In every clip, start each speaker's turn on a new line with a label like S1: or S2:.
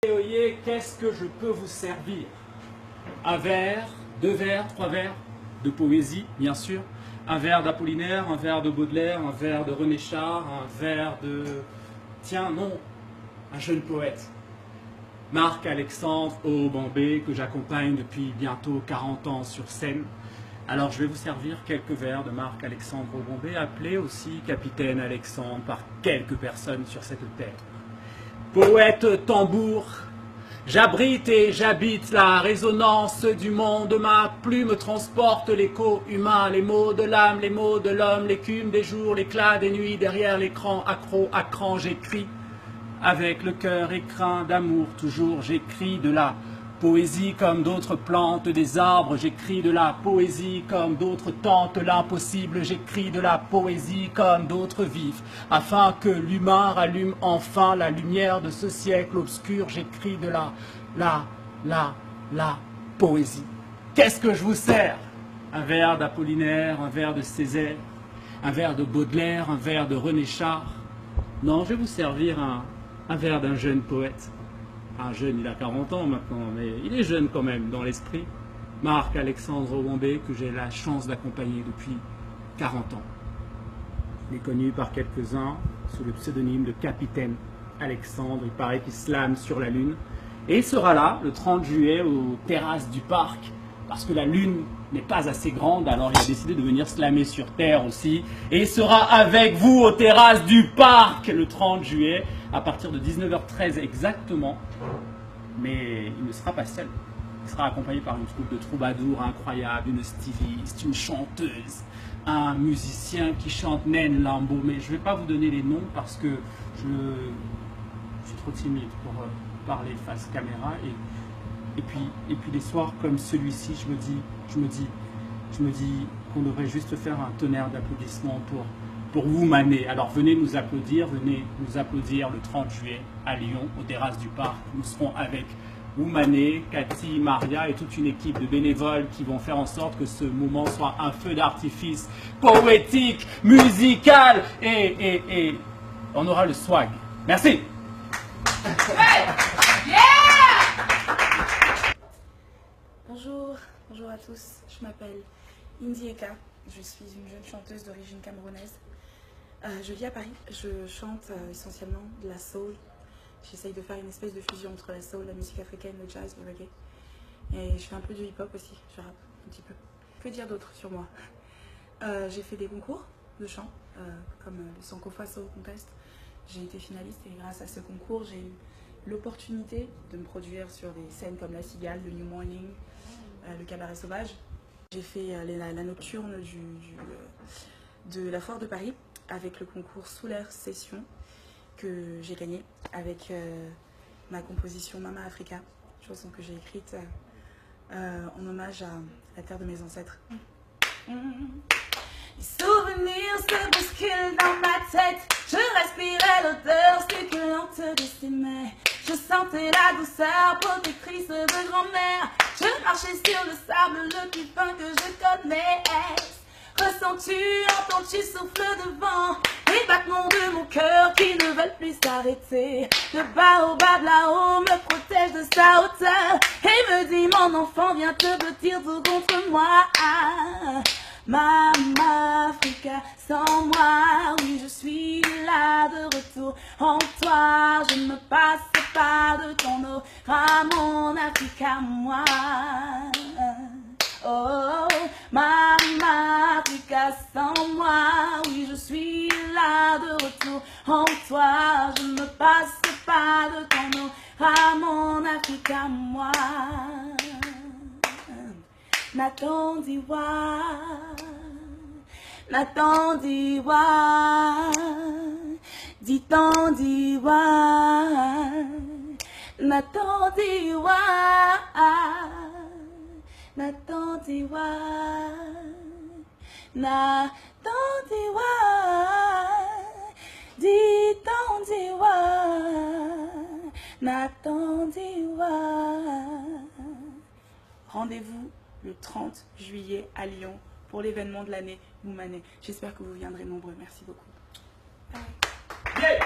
S1: Oyez, qu'est-ce que je peux vous servir? Un verre, 2 verres, 3 verres de poésie, bien sûr. Un verre d'Apollinaire, un verre de Baudelaire, un verre de René Char, un verre de... Tiens, non, un jeune poète. Marc-Alexandre Obambé, que j'accompagne depuis bientôt 40 ans sur scène. Alors je vais vous servir quelques vers de Marc-Alexandre Obambé, appelé aussi Capitaine Alexandre par quelques personnes sur cette terre. Poète tambour, j'abrite et j'habite la résonance du monde, ma plume transporte l'écho humain, les mots de l'âme, les mots de l'homme, l'écume des jours, l'éclat des nuits, derrière l'écran, accro à cran, j'écris avec le cœur écrin d'amour toujours, j'écris de la poésie comme d'autres plantent des arbres, j'écris de la poésie comme d'autres tentent l'impossible, j'écris de la poésie comme d'autres vivent, afin que l'humain rallume enfin la lumière de ce siècle obscur, j'écris de la poésie. Qu'est-ce que je vous sers? Un verre d'Apollinaire, un verre de Césaire, un verre de Baudelaire, un verre de René Char? Non, je vais vous servir un verre d'un jeune poète. Un jeune, il a 40 ans maintenant, mais il est jeune quand même dans l'esprit. Marc-Alexandre Obambé, que j'ai la chance d'accompagner depuis 40 ans. Il est connu par quelques-uns sous le pseudonyme de Capitaine Alexandre. Il paraît qu'il slame sur la Lune. Et il sera là, le 30 juillet, aux terrasses du parc, parce que la Lune n'est pas assez grande, alors il a décidé de venir slammer sur Terre aussi. Et il sera avec vous aux terrasses du parc le 30 juillet, à partir de 19h13 exactement. Mais il ne sera pas seul. Il sera accompagné par une troupe de troubadours incroyables, une styliste, une chanteuse, un musicien qui chante Naine Lambeau. Mais je ne vais pas vous donner les noms parce que je suis trop timide pour parler face caméra. Et puis les soirs comme celui-ci, je me dis qu'on devrait juste faire un tonnerre d'applaudissements pour vous Mané. Alors venez nous applaudir le 30 juillet à Lyon, aux terrasses du parc. Nous serons avec Mané, Cathy, Maria et toute une équipe de bénévoles qui vont faire en sorte que ce moment soit un feu d'artifice poétique, musical et on aura le swag. Merci.
S2: Bonjour à tous, je m'appelle Indy Eka, je suis une jeune chanteuse d'origine camerounaise. Je vis à Paris, je chante essentiellement de la soul. J'essaye de faire une espèce de fusion entre la soul, la musique africaine, le jazz, le reggae. Et je fais un peu de hip-hop aussi, je rappe un petit peu. Que dire d'autre sur moi? J'ai fait des concours de chant, comme le Sankofa Soul Contest. J'ai été finaliste et grâce à ce concours, j'ai eu l'opportunité de me produire sur des scènes comme La Cigale, le New Morning, le Cabaret Sauvage. J'ai fait la nocturne de la Foire de Paris avec le concours Soulaire Session que j'ai gagné avec ma composition Mama Africa, chanson que j'ai écrite en hommage à la terre de mes ancêtres. Les souvenirs se bousculent dans ma tête, je respirais l'odeur succulente de ses mains. Je sentais la douceur protectrice de grand-mère. Je marchais sur le sable le plus fin que je connaisse. Ressens-tu, entends-tu souffle de vent, les battements de mon cœur qui ne veulent plus s'arrêter. Le baobab là-haut me protège de sa hauteur et me dit mon enfant viens te blottir tout contre moi. Mama Africa, sans moi, oui je suis là de retour en toi. Je ne me passe pas de ton eau, mon Africa, moi. Oh, Mama Africa, sans moi, oui je suis là de retour en toi. Je ne me passe pas de ton eau, mon Africa, moi. Nathan Diwa, Nathan Diwa, Ditan Diwa, Nathan Diwa, Nathan Diwa, Nathan Diwa, Ditan Diwa, Nathan Diwa. Rendez-vous le 30 juillet à Lyon pour l'événement de l'année Moumané. J'espère que vous viendrez nombreux. Merci beaucoup. Bye. Yeah.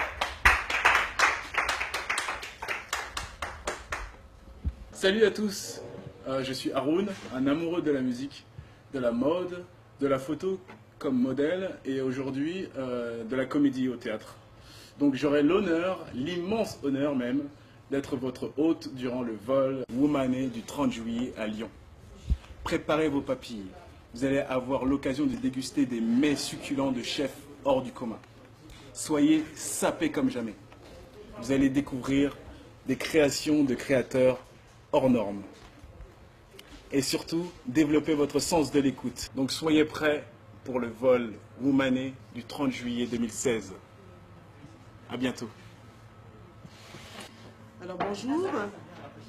S3: Salut à tous, je suis Haroun, un amoureux de la musique, de la mode, de la photo comme modèle et aujourd'hui de la comédie au théâtre. Donc j'aurai l'honneur, l'immense honneur même, d'être votre hôte durant le vol Womané du 30 juillet à Lyon. Préparez vos papilles, vous allez avoir l'occasion de déguster des mets succulents de chefs hors du commun. Soyez sapés comme jamais. Vous allez découvrir des créations de créateurs hors normes. Et surtout, développez votre sens de l'écoute. Donc soyez prêts pour le vol Womané du 30 juillet 2016. À bientôt.
S4: Alors bonjour,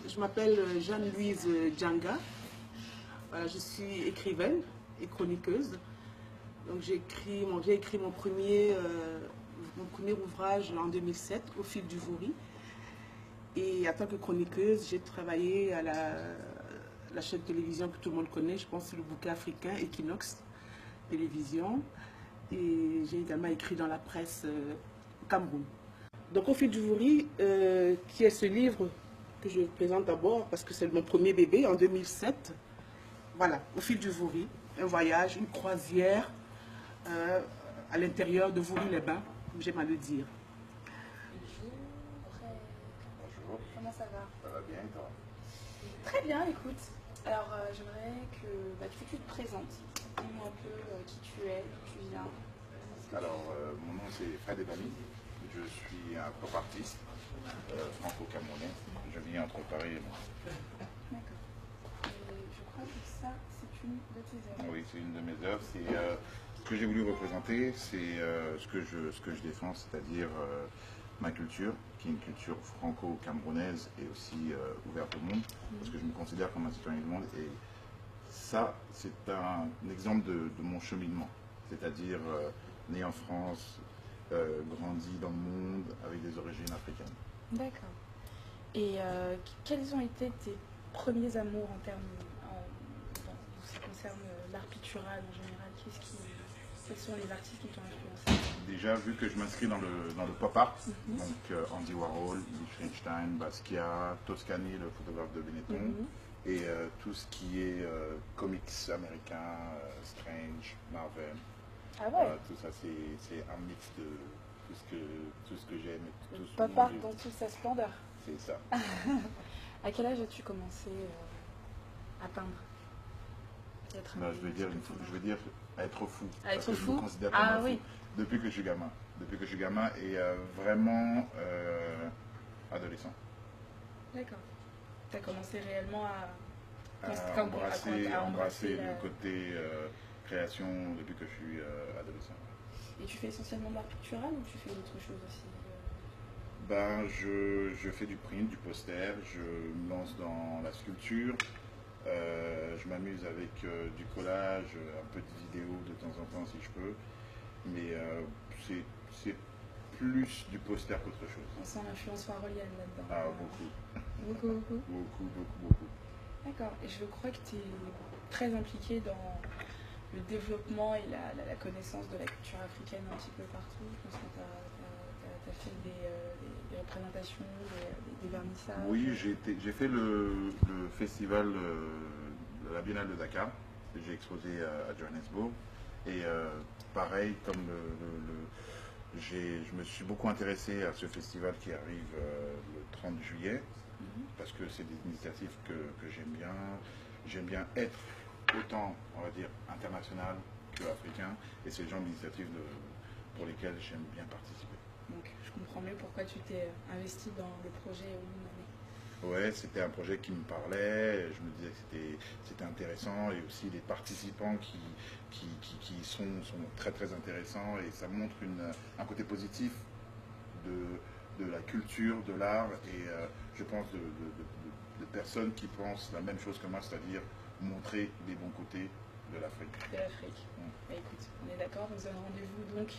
S4: je m'appelle Jeanne-Louise Djanga. Voilà, je suis écrivaine et chroniqueuse. Donc j'ai écrit mon premier ouvrage en 2007, Au fil du Vouri. Et en tant que chroniqueuse, j'ai travaillé à la chaîne de télévision que tout le monde connaît, je pense que c'est le bouquet africain, Equinox Télévision. Et j'ai également écrit dans la presse au Cameroun. Donc Au fil du Vouri, qui est ce livre que je présente d'abord parce que c'est mon premier bébé en 2007. Voilà, Au fil du Vouri, un voyage, une croisière à l'intérieur de Vouri-les-Bains, j'aime à le dire.
S2: Bonjour. Comment ça va?
S5: Ça va bien et toi?
S2: Très bien, écoute. Alors, j'aimerais que tu te présentes. Dis-moi un peu qui tu es, d'où tu viens.
S5: Alors, mon nom c'est Fred Ebami. Je suis un pop artiste franco-camerounais. Je vis entre Paris et moi.
S2: D'accord. Je crois que ça, c'est une de tes œuvres.
S5: Oui, c'est une de mes œuvres. Ce que j'ai voulu représenter, c'est ce que je défends, c'est-à-dire ma culture, qui est une culture franco-camerounaise et aussi ouverte au monde, parce que je me considère comme un citoyen du monde. Et ça, c'est un exemple de mon cheminement, c'est-à-dire né en France, grandi dans le monde avec des origines africaines.
S2: D'accord. Et quels ont été tes premiers amours en termes, en ce qui concerne l'art pictural en général? Quels sont les artistes qui t'ont influencé?
S5: Déjà, vu que je m'inscris dans le pop art, donc Andy Warhol, Liechtenstein, Basquiat, Toscani, le photographe de Benetton, et tout ce qui est comics américains, Strange, Marvel.
S2: Ah ouais.
S5: Tout ça, c'est un mix de tout ce que j'aime. Et tout ce
S2: Pop art dans toute sa splendeur.
S5: C'est ça.
S2: À quel âge as-tu commencé à peindre?
S5: Je veux dire être fou.
S2: À être
S5: parce que
S2: fou?
S5: Je me considère comme un fou depuis que je suis gamin. Depuis que je suis gamin et vraiment adolescent.
S2: D'accord. Tu as commencé réellement à
S5: embrasser le côté création depuis que je suis adolescent.
S2: Et tu fais essentiellement de l'art pictural ou tu fais autre chose aussi?
S5: Je fais du print, du poster, je me lance dans la sculpture, je m'amuse avec du collage, un peu de vidéo de temps en temps si je peux, mais c'est plus du poster qu'autre chose.
S2: On sent l'influence farolienne là-dedans.
S5: Ah, beaucoup.
S2: Beaucoup.
S5: Beaucoup.
S2: D'accord. Et je crois que tu es très impliqué dans le développement et la connaissance de la culture africaine un petit peu partout. Je pense que tu as fait des représentations, des vernissages.
S5: Oui, j'ai fait le festival de la Biennale de Dakar. J'ai exposé à Johannesburg. Et pareil, comme je me suis beaucoup intéressé à ce festival qui arrive le 30 juillet, parce que c'est des initiatives que j'aime bien. J'aime bien être autant, on va dire, international que africain, et c'est le genre d'initiatives pour lesquelles j'aime bien participer.
S2: Donc je comprends mieux pourquoi tu t'es investi dans le projet Womané.
S5: Ouais, c'était un projet qui me parlait, je me disais que c'était intéressant, et aussi les participants qui sont très très intéressants, et ça montre un côté positif de la culture, de l'art, et je pense de personnes qui pensent la même chose que moi, c'est-à-dire montrer les bons côtés de l'Afrique.
S2: De l'Afrique. Bah, écoute, on est d'accord, nous avons rendez-vous donc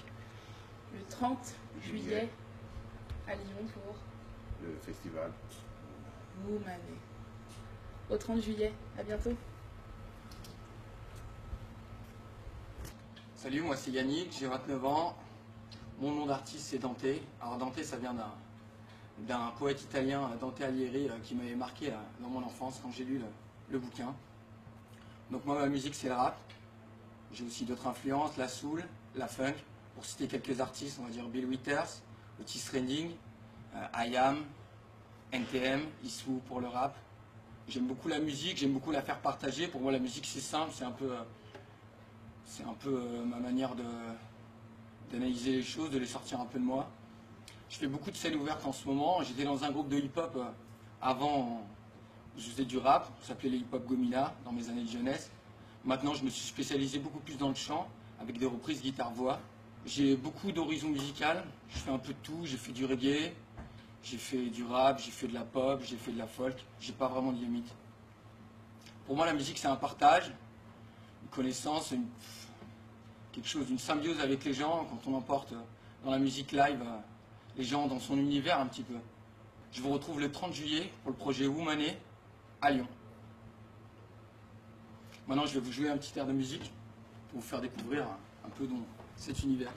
S2: le 30 juillet à Lyon pour
S5: le festival
S2: Womané. Au 30 juillet, à bientôt.
S6: Salut, moi c'est Yannick, j'ai 29 ans. Mon nom d'artiste c'est Dante. Alors Dante ça vient d'un poète italien, Dante Alighieri, qui m'avait marqué dans mon enfance quand j'ai lu le bouquin. Donc moi, ma musique, c'est le rap. J'ai aussi d'autres influences, la soul, la funk. Pour citer quelques artistes, on va dire Bill Withers, Otis Redding, I.Am, NTM, Issou pour le rap. J'aime beaucoup la musique, j'aime beaucoup la faire partager. Pour moi, la musique, c'est simple, c'est un peu ma manière d'analyser les choses, de les sortir un peu de moi. Je fais beaucoup de scènes ouvertes en ce moment. J'étais dans un groupe de hip-hop avant, je faisais du rap, ça s'appelait les hip-hop Gomina, dans mes années de jeunesse. Maintenant, je me suis spécialisé beaucoup plus dans le chant, avec des reprises guitare-voix. J'ai beaucoup d'horizons musicales, je fais un peu de tout, j'ai fait du reggae, j'ai fait du rap, j'ai fait de la pop, j'ai fait de la folk, j'ai pas vraiment de limite. Pour moi, la musique, c'est un partage, une connaissance, quelque chose, une symbiose avec les gens, quand on emporte dans la musique live les gens dans son univers un petit peu. Je vous retrouve le 30 juillet pour le projet Womané à Lyon. Maintenant, je vais vous jouer un petit air de musique pour vous faire découvrir un peu dans cet univers.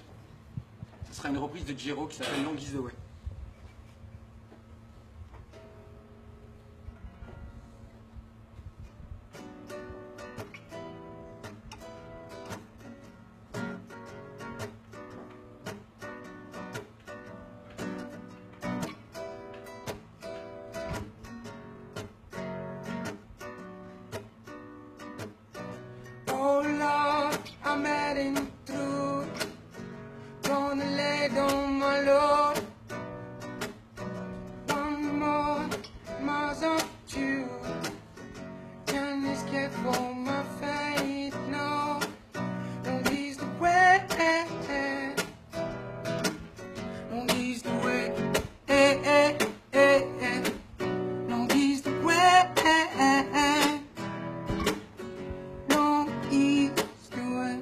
S6: Ce sera une reprise de Jero qui s'appelle Long is the Way. Oh Lord, I'm heading through. Gonna lay down my load. One more miles up you. Can't escape from my fate, no. Long is the way. Long is the way. Long is the way. Long is the way.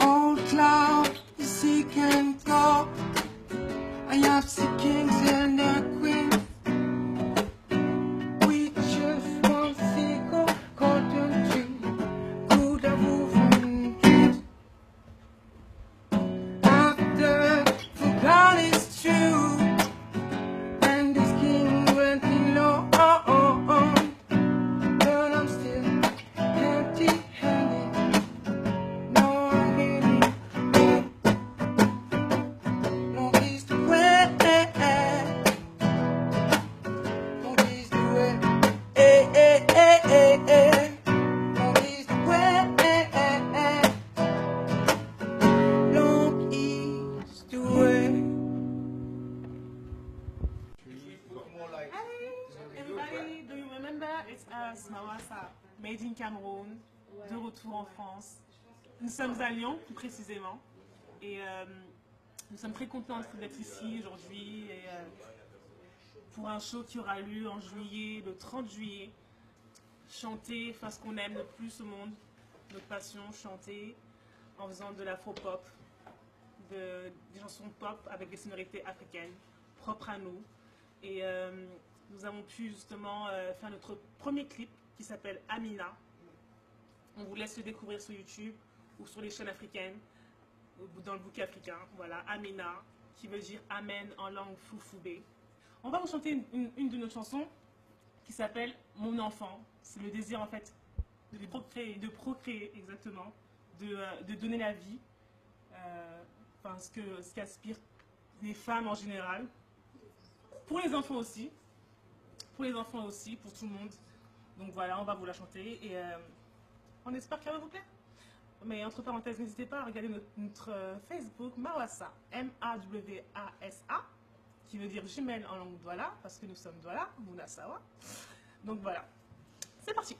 S6: Old cloud is seek and go. I have the kings and their queens. We just one single cotton tree. Could have moved dreams. After forgot it's true. And this king went in low. But I'm still empty-handed. No, I'm getting long is the way. Long is the way. Long is the way. Long is the way.
S7: Everybody, do you remember? It's us, Mawassa, made in Cameroun, de retour en France. Nous sommes à Lyon, plus précisément, et nous sommes très contents d'être ici aujourd'hui et, pour un show qui aura lieu en juillet, le 30 juillet. Chanter, faire ce qu'on aime le plus au monde, notre passion, chanter, en faisant de l'afro-pop, des chansons pop avec des sonorités africaines, propres à nous. Et nous avons pu justement faire notre premier clip qui s'appelle Amina. On vous laisse le découvrir sur YouTube ou sur les chaînes africaines ou dans le bouquet africain. Voilà, Amina, qui veut dire Amen en langue fulfulde. On va vous chanter une de nos chansons qui s'appelle Mon enfant. C'est le désir en fait de procréer exactement, de donner la vie, enfin ce qu'aspirent les femmes en général. Pour les enfants aussi, pour tout le monde. Donc voilà, on va vous la chanter et on espère qu'elle va vous plaire. Mais entre parenthèses, n'hésitez pas à regarder notre Facebook Mawassa, M-A-W-A-S-A, qui veut dire jumelle en langue Douala, parce que nous sommes Douala, Mounasawa. Donc voilà, c'est parti.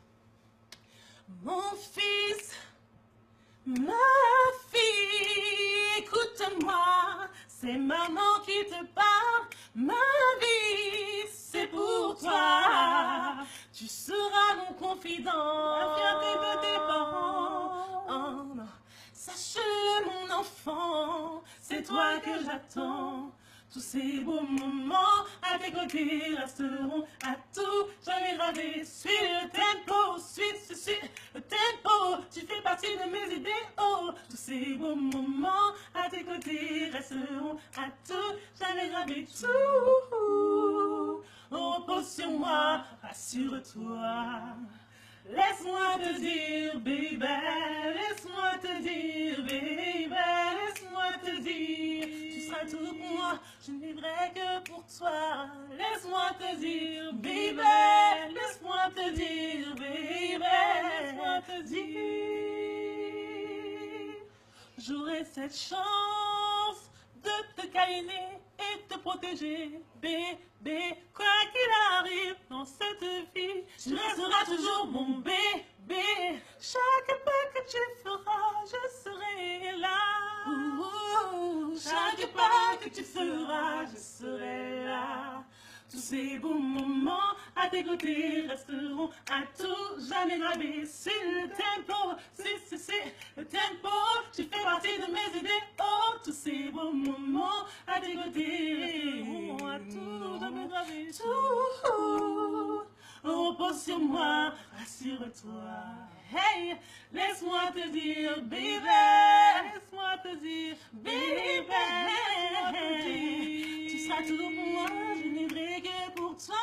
S7: Mon fils, ma fille, écoute-moi, c'est maman qui te parle, ma vie, c'est pour toi. Tu seras mon confident, la fierté de tes parents. Oh non, sache-le mon enfant, c'est toi que j'attends. Tous ces beaux moments à tes côtés resteront à tout jamais gravés. Suis le tempo, suis le tempo. Tu fais partie de mes idéaux. Tous ces beaux moments à tes tes côtés resteront à tout jamais gravés. Tout repose sur moi, rassure-toi. Laisse-moi te dire, baby, laisse-moi te dire, baby, laisse-moi te dire, tu seras tout pour moi, je ne vivrai que pour toi. Laisse-moi te dire, baby, laisse-moi te dire, baby, laisse-moi te dire, j'aurai cette chance de te câliner et te protéger, bébé, quoi qu'il arrive dans cette vie, tu resteras toujours mon bébé. Chaque pas que tu feras, je serai là. Chaque pas que tu feras, je serai là. Tous ces beaux moments à tes côtés resteront à tout jamais gravés. C'est le tempo, c'est le tempo. Tu fais partie de mes idées. Oh, tous ces beaux moments à tes côtés resteront à tout jamais gravés. Tout repose sur moi, rassure-toi. Hey, laisse-moi te dire, baby, laisse-moi te dire, baby, tu seras toujours pour moi, je ne vivrai que pour toi.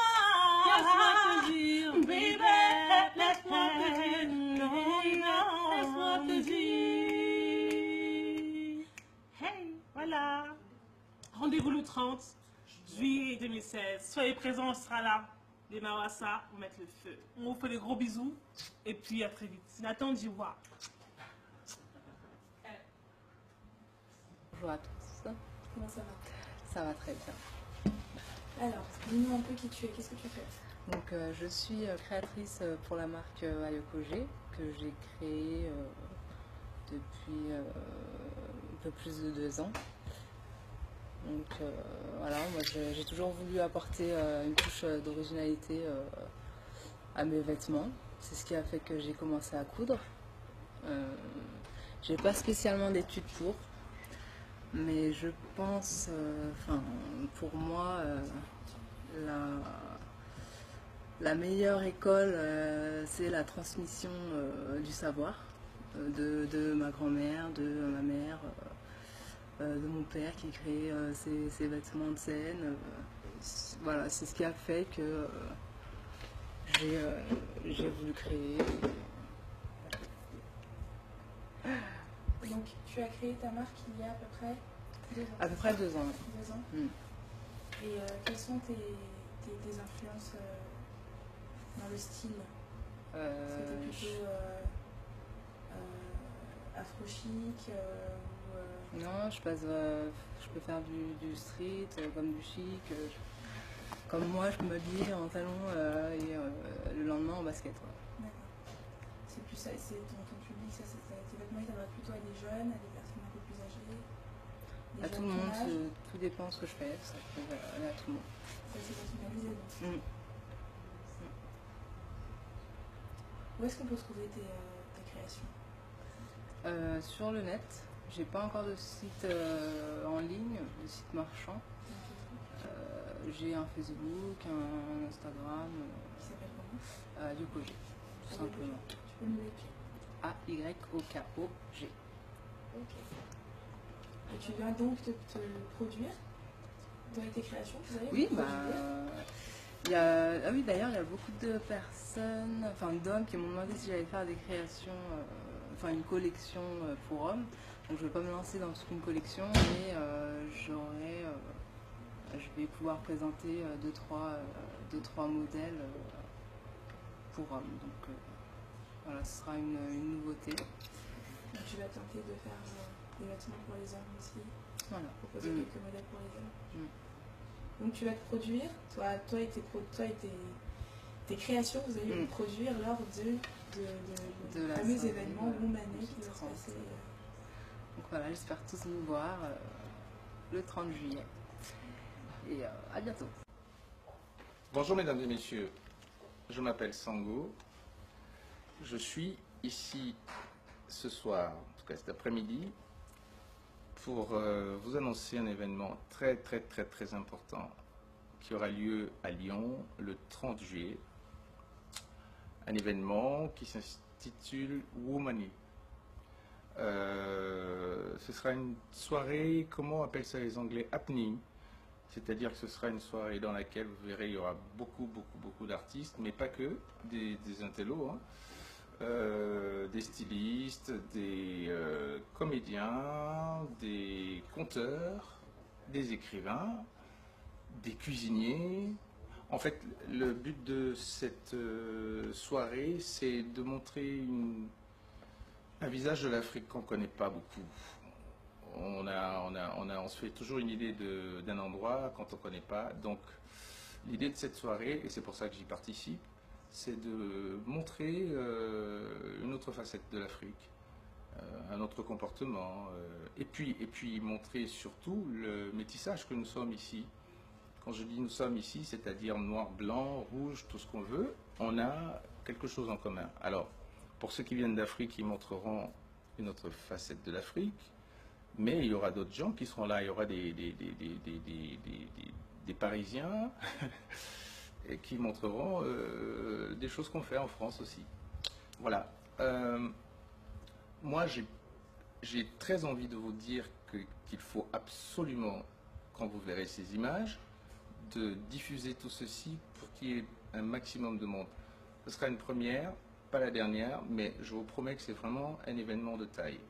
S7: Laisse-moi te dire, baby, laisse-moi te dire, non, laisse-moi te dire. Hey, voilà. Rendez-vous le 30 juillet 2016. Soyez présents, on sera là. Les Mawassa, on met le feu. On vous fait des gros bisous. Et puis à très vite. Nathan Diwa.
S8: Bonjour à tous.
S2: Comment ça va?
S8: Ça va très bien.
S2: Alors, dis-nous un peu qui tu es, qu'est-ce que tu fais?
S8: Donc, je suis créatrice pour la marque Ayokoge que j'ai créée depuis un peu plus de 2 ans. Donc voilà, moi j'ai toujours voulu apporter une touche d'originalité à mes vêtements. C'est ce qui a fait que j'ai commencé à coudre. J'ai pas spécialement d'études pour, mais je pense, pour moi, la meilleure école, c'est la transmission du savoir de ma grand-mère, de ma mère. De mon père qui créait ses vêtements de scène. Voilà, c'est ce qui a fait que j'ai voulu créer.
S2: Donc, tu as créé ta marque il y a à peu près 2 ans.
S8: À peu près 2 ans.
S2: 2 ans.
S8: Mm.
S2: Et quelles sont tes influences dans le style? C'était plutôt afro-chic
S8: Non, je peux faire du street, comme du chic. Comme moi, je peux m'habiller en talons et le lendemain en basket. Ouais.
S2: D'accord. C'est plus ça, c'est ton public, ça, tes vêtements, ils s'adressent plutôt à des jeunes, à des personnes un peu plus âgées, des
S8: À
S2: jeunes
S8: tout le monde,
S2: ton âge.
S8: tout dépend de ce que je fais, ça peut aller à tout le monde.
S2: Ça s'est personnalisé. Donc.
S8: Mm.
S2: Où est-ce qu'on peut trouver tes créations?
S8: Sur le net, j'ai pas encore de site en ligne, de site marchand. J'ai un Facebook, un Instagram,
S2: Qui s'appelle comment?
S8: Ayokoge, tout simplement.
S2: Tu peux nous l'écrire?
S8: Ayokoge.
S2: Ok. Et tu viens donc te produire dans tes créations, vous avez
S8: Oui, oui, d'ailleurs, il y a beaucoup de personnes, enfin d'hommes qui m'ont demandé si j'allais faire des créations, une collection pour hommes. Donc je ne vais pas me lancer dans toute une collection, mais je vais pouvoir présenter 2-3 modèles pour hommes. Donc voilà, ce sera une nouveauté.
S2: Donc tu vas tenter de faire des vêtements pour les hommes aussi,
S8: Voilà.
S2: proposer quelques modèles pour les hommes.
S8: Mm.
S2: Donc tu vas te produire, toi et tes créations, vous allez vous produire lors de
S8: la
S2: fameux
S8: soirée,
S2: événements Womanet qui va se
S8: 30.
S2: passer.
S8: Donc voilà, j'espère tous nous voir le 30 juillet. Et à bientôt.
S9: Bonjour mesdames et messieurs, je m'appelle Sango. Je suis ici ce soir, en tout cas cet après-midi, pour vous annoncer un événement très important qui aura lieu à Lyon le 30 juillet. Un événement qui s'intitule Womanet. Ce sera une soirée, comment appellent ça les Anglais, happening. C'est-à-dire que ce sera une soirée dans laquelle, vous verrez, il y aura beaucoup d'artistes, mais pas que, des intellos, hein. Des stylistes, des comédiens, des conteurs, des écrivains, des cuisiniers. En fait, le but de cette soirée, c'est de montrer un visage de l'Afrique qu'on ne connaît pas beaucoup. On se fait toujours une idée d'un endroit quand on ne connaît pas. Donc, l'idée de cette soirée, et c'est pour ça que j'y participe, c'est de montrer une autre facette de l'Afrique, un autre comportement, et puis montrer surtout le métissage que nous sommes ici. Quand je dis nous sommes ici, c'est-à-dire noir, blanc, rouge, tout ce qu'on veut, on a quelque chose en commun. Alors, pour ceux qui viennent d'Afrique, ils montreront une autre facette de l'Afrique, mais il y aura d'autres gens qui seront là. Il y aura des Parisiens et qui montreront des choses qu'on fait en France aussi. Voilà. Moi, j'ai très envie de vous dire qu'il faut absolument, quand vous verrez ces images, de diffuser tout ceci pour qu'il y ait un maximum de monde. Ce sera une première, pas la dernière, mais je vous promets que c'est vraiment un événement de taille.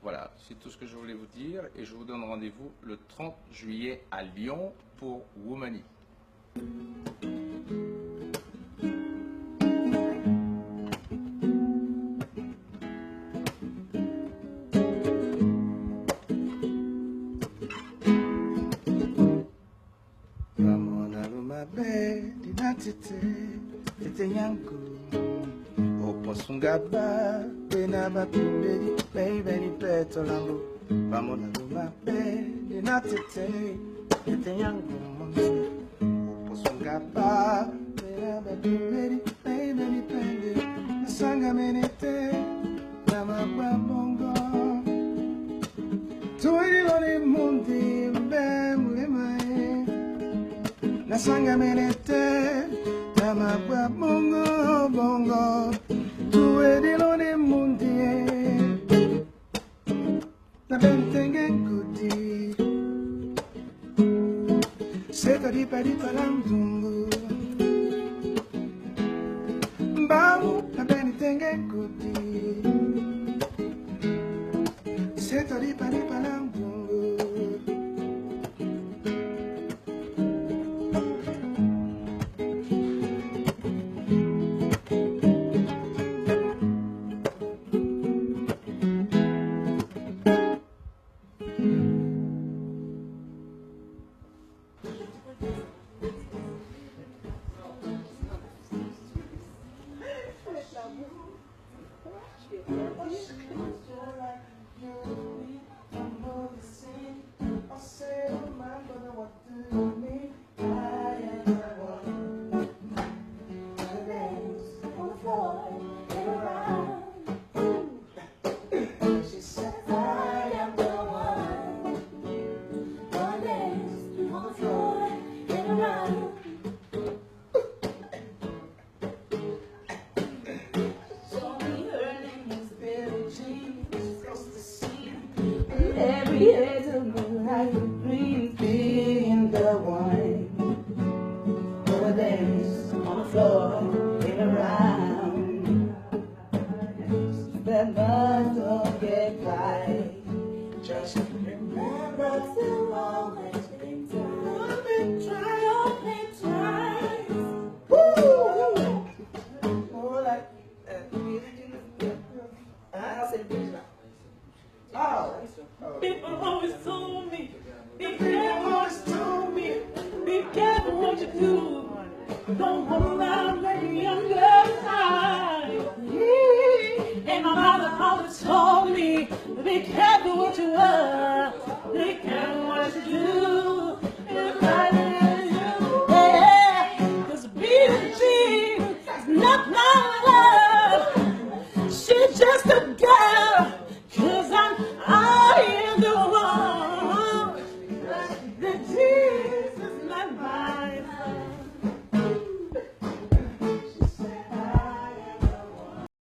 S9: Voilà, c'est tout ce que je voulais vous dire et je vous donne rendez-vous le 30 juillet à Lyon pour Womani.
S10: Sungaba, Benaba, Baby, Baby, Petolango, Bamona, Mape, Dinatite, Yango, Sungaba, Benaba, Baby, Baby, Pende, Sanga Menete, Namaba Bongo, Tuani Mundi, Bemulemae, Nasanga Menete, Namaba Bongo, Bongo. Tu edilone mundi na bentenge kudi seka di palamdungu mbau na bentenge kudi seka di palamdungu.
S7: People always told me, be careful what you do. Don't hold